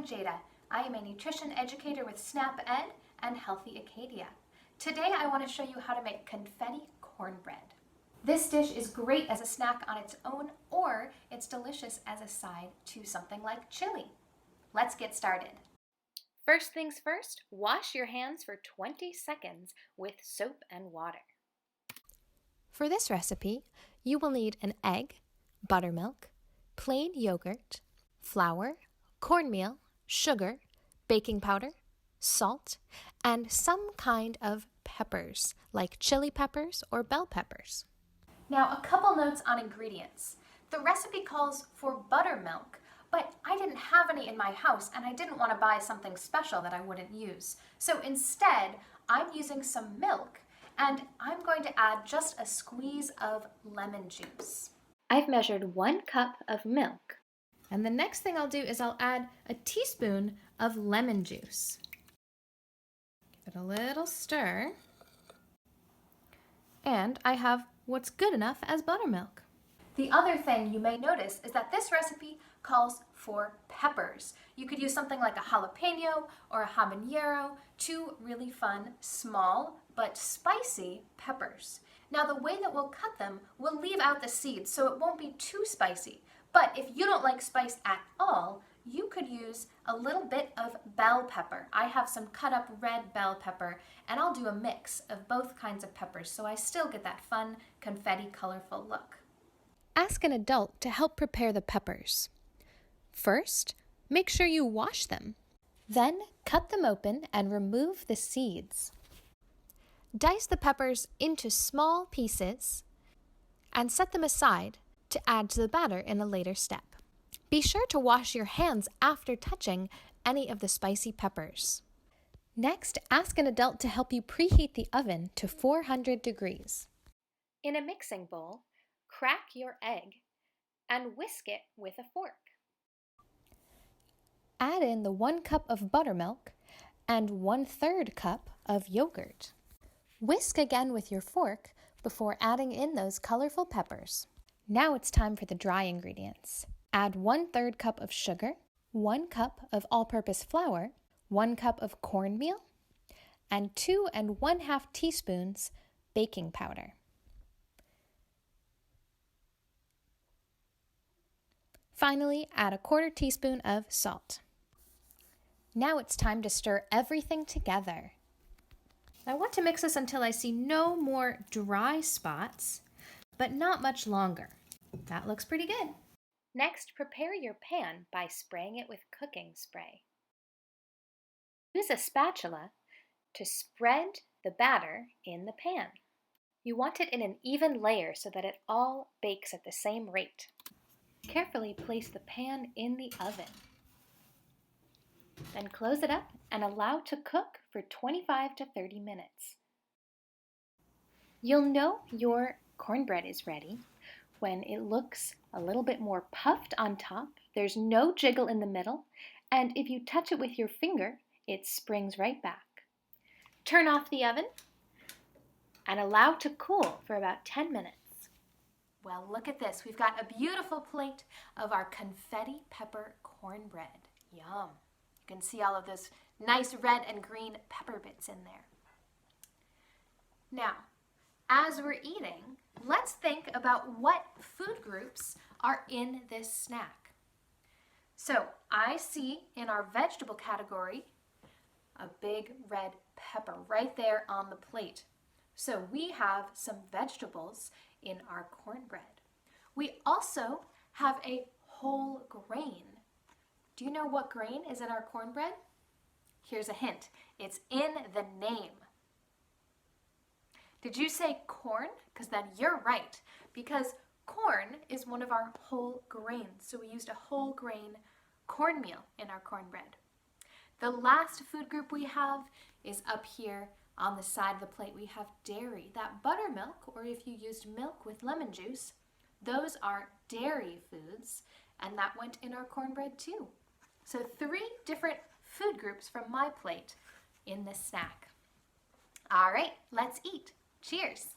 Jada. I am a nutrition educator with SNAP Ed and Healthy Acadia. Today I want to show you how to make confetti cornbread. This dish is great as a snack on its own, or it's delicious as a side to something like chili. Let's get started. First things first, wash your hands for 20 seconds with soap and water. For this recipe, you will need an egg, buttermilk, plain yogurt, flour, cornmeal, sugar, baking powder, salt, and some kind of peppers, like chili peppers or bell peppers. Now, a couple notes on ingredients. The recipe calls for buttermilk, but I didn't have any in my house and I didn't want to buy something special that I wouldn't use. So instead, I'm using some milk and I'm going to add just a squeeze of lemon juice. I've measured 1 cup of milk. And the next thing I'll do is I'll add a teaspoon of lemon juice. Give it a little stir. And I have what's good enough as buttermilk. The other thing you may notice is that this recipe calls for peppers. You could use something like a jalapeno or a habanero, 2 really fun, small, but spicy peppers. Now the way that we'll cut them, we'll leave out the seeds so it won't be too spicy. But if you don't like spice at all, you could use a little bit of bell pepper. I have some cut up red bell pepper, and I'll do a mix of both kinds of peppers so I still get that fun, confetti, colorful look. Ask an adult to help prepare the peppers. First, make sure you wash them. Then, cut them open and remove the seeds. Dice the peppers into small pieces and set them aside to add to the batter in a later step. Be sure to wash your hands after touching any of the spicy peppers. Next, ask an adult to help you preheat the oven to 400 degrees. In a mixing bowl, crack your egg and whisk it with a fork. Add in the 1 cup of buttermilk and 1/3 cup of yogurt. Whisk again with your fork before adding in those colorful peppers. Now it's time for the dry ingredients. Add 1/3 cup of sugar, 1 cup of all-purpose flour, 1 cup of cornmeal, and 2 1/2 teaspoons baking powder. Finally, add a 1/4 teaspoon of salt. Now it's time to stir everything together. I want to mix this until I see no more dry spots, but not much longer. That looks pretty good. Next, prepare your pan by spraying it with cooking spray. Use a spatula to spread the batter in the pan. You want it in an even layer so that it all bakes at the same rate. Carefully place the pan in the oven. Then close it up and allow to cook for 25 to 30 minutes. You'll know your cornbread is ready when it looks a little bit more puffed on top, there's no jiggle in the middle, and if you touch it with your finger, it springs right back. Turn off the oven and allow to cool for about 10 minutes. Well, look at this. We've got a beautiful plate of our confetti pepper cornbread. Yum. You can see all of those nice red and green pepper bits in there. Now, as we're eating, let's think about what food groups are in this snack. So I see in our vegetable category a big red pepper right there on the plate. So we have some vegetables in our cornbread. We also have a whole grain. Do you know what grain is in our cornbread? Here's a hint. It's in the name. Did you say corn? Because then you're right, because corn is one of our whole grains. So we used a whole grain cornmeal in our cornbread. The last food group we have is up here on the side of the plate. We have dairy. That buttermilk, or if you used milk with lemon juice, those are dairy foods, and that went in our cornbread too. So 3 different food groups from my plate in this snack. All right, let's eat. Cheers.